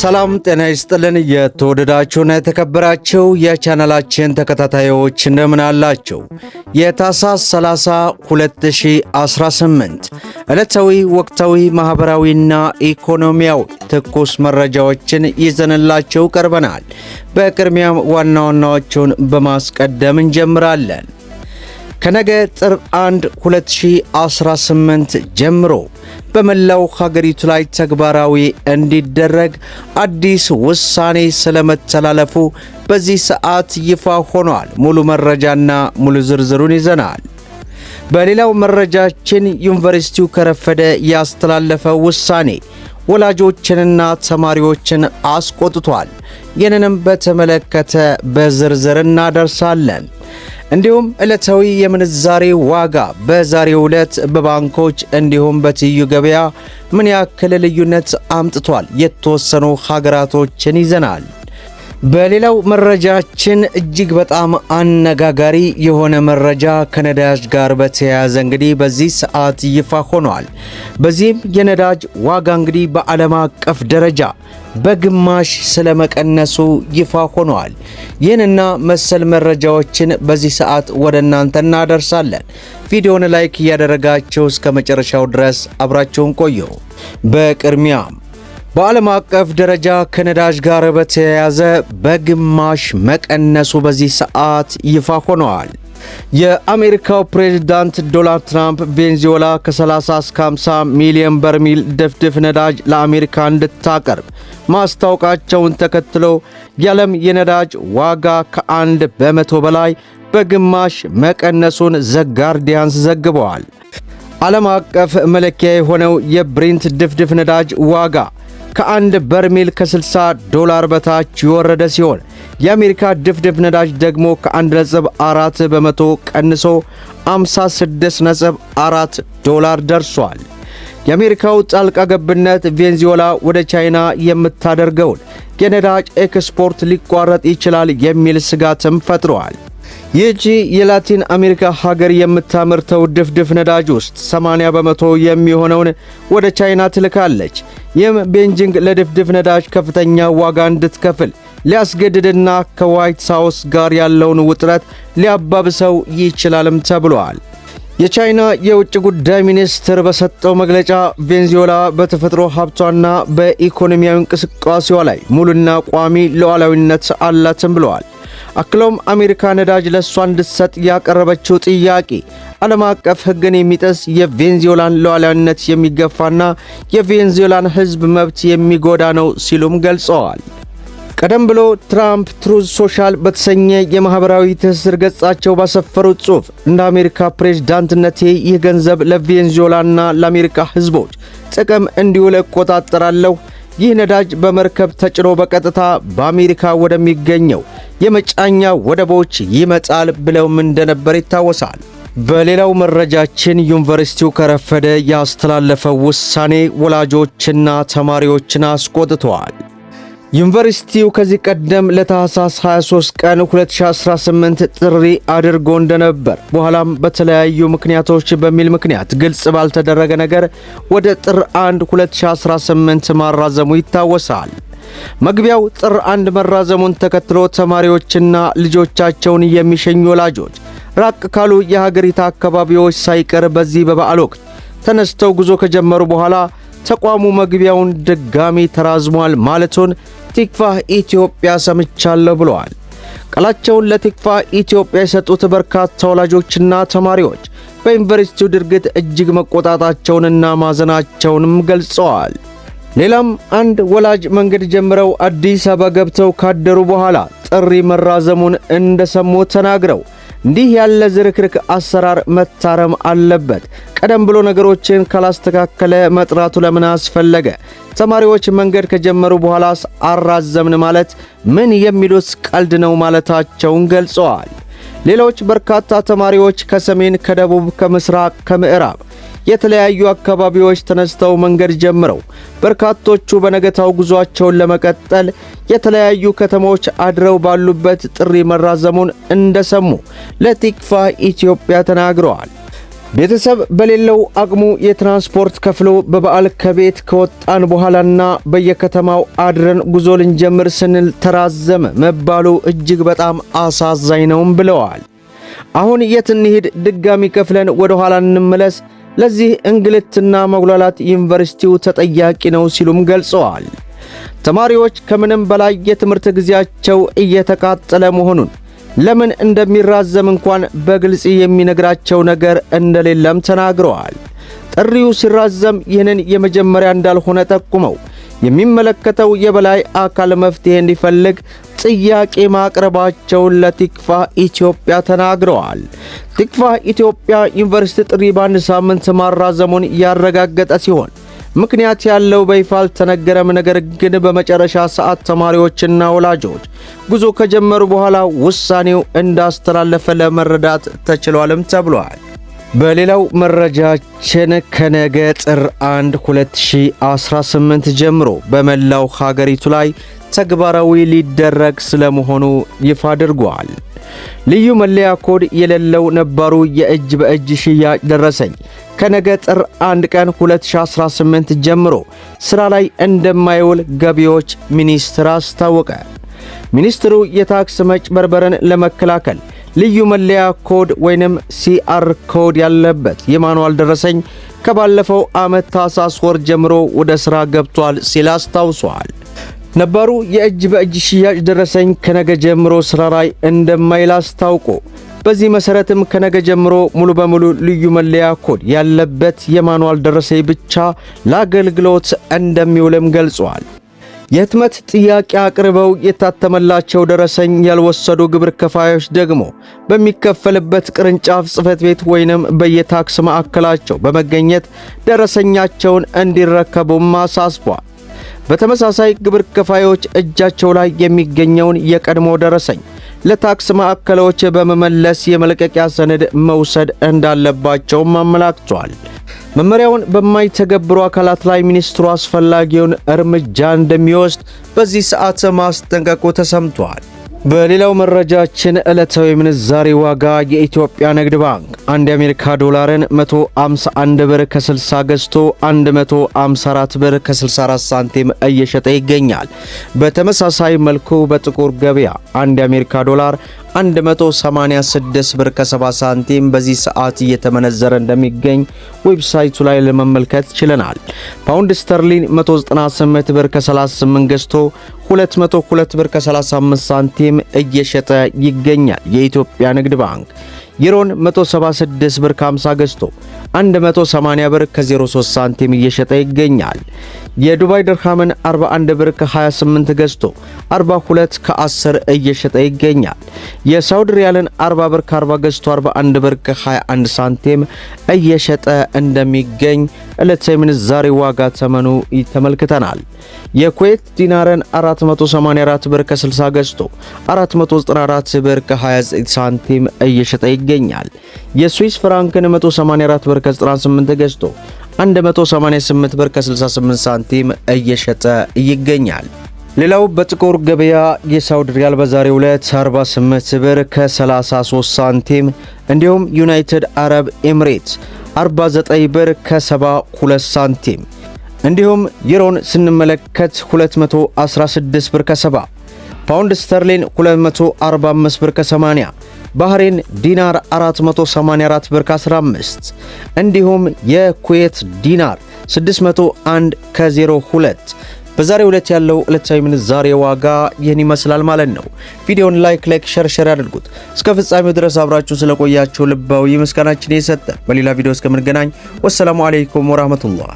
ሰላም ጤና ይስጥልን። የተወደዳችሁና የተከበራችሁ የቻናላችን ተከታታዮች እንደምን አላችሁ? የታህሳስ 30 2018 ዕለታዊ ወቅታዊ ማህበራዊና ኢኮኖሚያዊ ትኩስ መረጃዎችን ይዘንላችሁ ቀርበናል። በቅድሚያም ዋና ዋናዎቹን በማስቀደም እንጀምራለን። ከነገ ጥር 1 2018 ጀምሮ በመላው ሀገሪቱ ላይ ተግባራዊ እንዲደረግ አዲስ ውሳኔ ስለመተላለፉ በዚህ ሰዓት ይፋ ሆኗል። ሙሉ መረጃና ሙሉ ዝርዝሩን ይዘናል። በሌላው መረጃችን ዩኒቨርሲቲው ከረፈደ ያስተላለፈው ውሳኔ ወላጆችንና ተማሪዎችን አስቆጥቷል። ይህንንም በተመለከተ በዝርዝር እናደርሳለን። እንዲሁም ዕለታዊ የምንዛሬ ዋጋ በዛሬው ዕለት በባንኮች እንዲሁም በትይዩ ገበያ ምን ያክል ልዩነት አምጥቷል? የተወሰኑ ሀገራቶችን ይዘናል። በሌላው መረጃችን እጅግ በጣም አነጋጋሪ የሆነ መረጃ ከነዳጅ ጋር በተያያዘ እንግዲህ በዚህ ሰዓት ይፋ ሆኗል። በዚህም የነዳጅ ዋጋ እንግዲህ በዓለም አቀፍ ደረጃ በግማሽ ስለመቀነሱ ይፋ ሆኗል። ይህንና መሰል መረጃዎችን በዚህ ሰዓት ወደ እናንተ እናደርሳለን። ቪዲዮውን ላይክ እያደረጋችሁ እስከ መጨረሻው ድረስ አብራችሁን ቆዩ። በቅድሚያም በዓለም አቀፍ ደረጃ ከነዳጅ ጋር በተያያዘ በግማሽ መቀነሱ በዚህ ሰዓት ይፋ ሆኗል። የአሜሪካው ፕሬዝዳንት ዶናልድ ትራምፕ ቬንዙዌላ ከ30 እስከ 50 ሚሊዮን በርሜል ድፍድፍ ነዳጅ ለአሜሪካ እንድታቀርብ ማስታወቃቸውን ተከትሎ የዓለም የነዳጅ ዋጋ ከ1 በመቶ በላይ በግማሽ መቀነሱን ዘ ጋርዲያንስ ዘግበዋል። ዓለም አቀፍ መለኪያ የሆነው የብሬንት ድፍድፍ ነዳጅ ዋጋ ከ1 በርሜል ከ$60 በታች የወረደ ሲሆን የአሜሪካ ድፍድፍ ነዳጅ ደግሞ ከ1.4 በመቶ ቀንሶ $56.4 ደርሷል። የአሜሪካው ጣልቃ ገብነት ቬንዙዌላ ወደ ቻይና የምታደርገውን የነዳጅ ኤክስፖርት ሊቋረጥ ይችላል የሚል ስጋትም ፈጥሯል። ይህቺ የላቲን አሜሪካ ሀገር የምታመርተው ድፍድፍ ነዳጅ ውስጥ 80 በመቶ የሚሆነውን ወደ ቻይና ትልካለች። ይህም ቤጂንግ ለድፍድፍ ነዳጅ ከፍተኛ ዋጋ እንድትከፍል ሊያስገድድና ከዋይት ሃውስ ጋር ያለውን ውጥረት ሊያባብሰው ይችላልም ተብሏል። የቻይና የውጭ ጉዳይ ሚኒስትር በሰጠው መግለጫ ቬንዙዌላ በተፈጥሮ ሀብቷና በኢኮኖሚያዊ እንቅስቃሴዋ ላይ ሙሉና ቋሚ ሉዓላዊነት አላትም ብለዋል። አክሎም አሜሪካ ነዳጅ ለሷ እንድትሰጥ ያቀረበችው ጥያቄ ዓለም አቀፍ ሕግን የሚጥስ የቬንዙዌላን ሉዓላዊነት የሚገፋና የቬንዙዌላን ሕዝብ መብት የሚጎዳ ነው ሲሉም ገልጸዋል። ቀደም ብሎ ትራምፕ ትሩዝ ሶሻል በተሰኘ የማህበራዊ ትስስር ገጻቸው ባሰፈሩት ጽሑፍ እንደ አሜሪካ ፕሬዝዳንትነቴ ይህ ገንዘብ ለቬንዙዌላና ለአሜሪካ ሕዝቦች ጥቅም እንዲውል እቆጣጠራለሁ። ይህ ነዳጅ በመርከብ ተጭኖ በቀጥታ በአሜሪካ ወደሚገኘው የመጫኛ ወደቦች ይመጣል ብለውም እንደነበር ይታወሳል። በሌላው መረጃችን ዩኒቨርሲቲው ከረፈደ ያስተላለፈው ውሳኔ ወላጆችና ተማሪዎችን አስቆጥቷል። ዩኒቨርሲቲው ከዚህ ቀደም ለታህሳስ 23 ቀን 2018 ጥሪ አድርጎ እንደነበር በኋላም በተለያዩ ምክንያቶች በሚል ምክንያት ግልጽ ባልተደረገ ነገር ወደ ጥር 1 2018 ማራዘሙ ይታወሳል። መግቢያው ጥር 1 መራዘሙን ተከትሎ ተማሪዎችና ልጆቻቸውን የሚሸኙ ወላጆች ራቅ ካሉ የሀገሪቱ አካባቢዎች ሳይቀር በዚህ በበዓል ወቅት ተነስተው ጉዞ ከጀመሩ በኋላ ተቋሙ መግቢያውን ድጋሚ ተራዝሟል ማለቱን ቲክቫህ ኢትዮጵያ ሰምቻለሁ ብለዋል። ቃላቸውን ለቲክቫህ ኢትዮጵያ የሰጡት በርካታ ወላጆችና ተማሪዎች በዩኒቨርሲቲው ድርጊት እጅግ መቆጣታቸውንና ማዘናቸውንም ገልጸዋል። ሌላም አንድ ወላጅ መንገድ ጀምረው አዲስ አበባ ገብተው ካደሩ በኋላ ጥሪ መራዘሙን እንደሰሙ ተናግረው እንዲህ ያለ ዝርክርክ አሰራር መታረም አለበት። ቀደም ብሎ ነገሮችን ካላስተካከለ መጥራቱ ለምን አስፈለገ? ተማሪዎች መንገድ ከጀመሩ በኋላስ አራዘምን ማለት ምን የሚሉት ቀልድ ነው ማለታቸውን ገልጸዋል። ሌሎች በርካታ ተማሪዎች ከሰሜን፣ ከደቡብ፣ ከምስራቅ፣ ከምዕራብ የተለያዩ አካባቢዎች ተነስተው መንገድ ጀምረው በርካቶቹ በነገታው ጉዟቸውን ለመቀጠል የተለያዩ ከተሞች አድረው ባሉበት ጥሪ መራዘሙን እንደሰሙ ለቲክቫህ ኢትዮጵያ ተናግረዋል። ቤተሰብ በሌለው አቅሙ የትራንስፖርት ከፍሎ በበዓል ከቤት ከወጣን በኋላና በየከተማው አድረን ጉዞ ልንጀምር ስንል ተራዘመ መባሉ እጅግ በጣም አሳዛኝ ነውም ብለዋል። አሁን የት እንሂድ? ድጋሚ ከፍለን ወደ ኋላ እንመለስ? ለዚህ እንግልትና መጉላላት ዩኒቨርሲቲው ተጠያቂ ነው ሲሉም ገልጸዋል። ተማሪዎች ከምንም በላይ የትምህርት ጊዜያቸው እየተቃጠለ መሆኑን ለምን እንደሚራዘም እንኳን በግልጽ የሚነግራቸው ነገር እንደሌለም ተናግረዋል። ጥሪው ሲራዘም ይህንን የመጀመሪያ እንዳልሆነ ጠቁመው የሚመለከተው የበላይ አካል መፍትሄ እንዲፈልግ ጥያቄ ማቅረባቸውን ለቲክቫህ ኢትዮጵያ ተናግረዋል። ቲክቫህ ኢትዮጵያ ዩኒቨርሲቲ ጥሪ በአንድ ሳምንት ማራዘሙን ያረጋገጠ ሲሆን ምክንያት ያለው በይፋ አልተነገረም። ነገር ግን በመጨረሻ ሰዓት ተማሪዎችና ወላጆች ጉዞ ከጀመሩ በኋላ ውሳኔው እንዳስተላለፈ ለመረዳት ተችሏልም ተብሏል። በሌላው መረጃችን ከነገ ጥር 1 2018 ጀምሮ በመላው ሀገሪቱ ላይ ተግባራዊ ሊደረግ ስለመሆኑ ይፋ አድርጓል። ልዩ መለያ ኮድ የሌለው ነባሩ የእጅ በእጅ ሽያጭ ደረሰኝ ከነገ ጥር 1 ቀን 2018 ጀምሮ ሥራ ላይ እንደማይውል ገቢዎች ሚኒስቴር አስታወቀ። ሚኒስትሩ የታክስ መጭበርበርን ለመከላከል ልዩ መለያ ኮድ ወይንም ሲአር ኮድ ያለበት የማኑዋል ደረሰኝ ከባለፈው ዓመት ታኅሳስ ወር ጀምሮ ወደ ሥራ ገብቷል ሲል አስታውሷል። ነባሩ የእጅ በእጅ ሽያጭ ደረሰኝ ከነገ ጀምሮ ሥራ ላይ እንደማይል አስታውቆ በዚህ መሠረትም ከነገ ጀምሮ ሙሉ በሙሉ ልዩ መለያ ኮድ ያለበት የማኑዋል ደረሰኝ ብቻ ለአገልግሎት እንደሚውልም ገልጿል። የህትመት ጥያቄ አቅርበው የታተመላቸው ደረሰኝ ያልወሰዱ ግብር ከፋዮች ደግሞ በሚከፈልበት ቅርንጫፍ ጽሕፈት ቤት ወይንም በየታክስ ማዕከላቸው በመገኘት ደረሰኛቸውን እንዲረከቡም አሳስቧል። በተመሳሳይ ግብር ከፋዮች እጃቸው ላይ የሚገኘውን የቀድሞ ደረሰኝ ለታክስ ማዕከሎች በመመለስ የመለቀቂያ ሰነድ መውሰድ እንዳለባቸውም አመላክቷል። መመሪያውን በማይተገብሩ አካላት ላይ ሚኒስትሩ አስፈላጊውን እርምጃ እንደሚወስድ በዚህ ሰዓት ማስጠንቀቁ ተሰምቷል። በሌላው መረጃችን ዕለታዊ ምንዛሬ ዋጋ የኢትዮጵያ ንግድ ባንክ አንድ የአሜሪካ ዶላርን 151 ብር ከ60 ገዝቶ 154 ብር ከ64 ሳንቲም እየሸጠ ይገኛል። በተመሳሳይ መልኩ በጥቁር ገበያ አንድ የአሜሪካ ዶላር 186 ብር ከ70 ሳንቲም በዚህ ሰዓት እየተመነዘረ እንደሚገኝ ዌብሳይቱ ላይ ለመመልከት ችለናል። ፓውንድ ስተርሊን 198 ብር ከ38 ገዝቶ 202 ብር ከ35 ሳንቲም እየሸጠ ይገኛል። የኢትዮጵያ ንግድ ባንክ ዩሮን 176 ብር ከ50 ገዝቶ 180 ብር ከ03 ሳንቲም እየሸጠ ይገኛል። የዱባይ ድርሃምን 41 ብር ከ28 ገዝቶ 42 ከ10 እየሸጠ ይገኛል። የሳውዲ ሪያልን 40 ብር ከ40 ገዝቶ 41 ብር ከ21 ሳንቲም እየሸጠ እንደሚገኝ ዕለታዊ ምንዛሬ ዋጋ ተመኑ ተመልክተናል። የኩዌት ዲናርን 484 ብር ከ60 ገዝቶ 494 ብር ከ29 ሳንቲም እየሸጠ ይገኛል። የስዊስ ፍራንክን 184 ብር ከ98 ገዝቶ 188 ብር ከ68 ሳንቲም እየሸጠ ይገኛል። ሌላው በጥቁር ገበያ የሳውዲ ሪያል በዛሬው ዕለት 48 ብር ከ33 ሳንቲም እንዲሁም ዩናይትድ አረብ ኤምሬትስ 49 ብር ከ72 ሳንቲም እንዲሁም ዩሮን ስንመለከት 216 ብር ከ70 ፓውንድ ስተርሊን 245 ብር ከ80 ባህሬን ዲናር 484 ብር ከ15 እንዲሁም የኩዌት ዲናር 601 ከ02 በዛሬው ዕለት ያለው ዕለታዊ ምንዛሬ ዋጋ ይህን ይመስላል ማለት ነው። ቪዲዮውን ላይክ ሸር አድርጉት። እስከ ፍጻሜው ድረስ አብራችሁ ስለቆያችሁ ልባዊ ምስጋናችን እየሰጠን በሌላ ቪዲዮ እስከምንገናኝ ወሰላሙ አለይኩም ወራህመቱላህ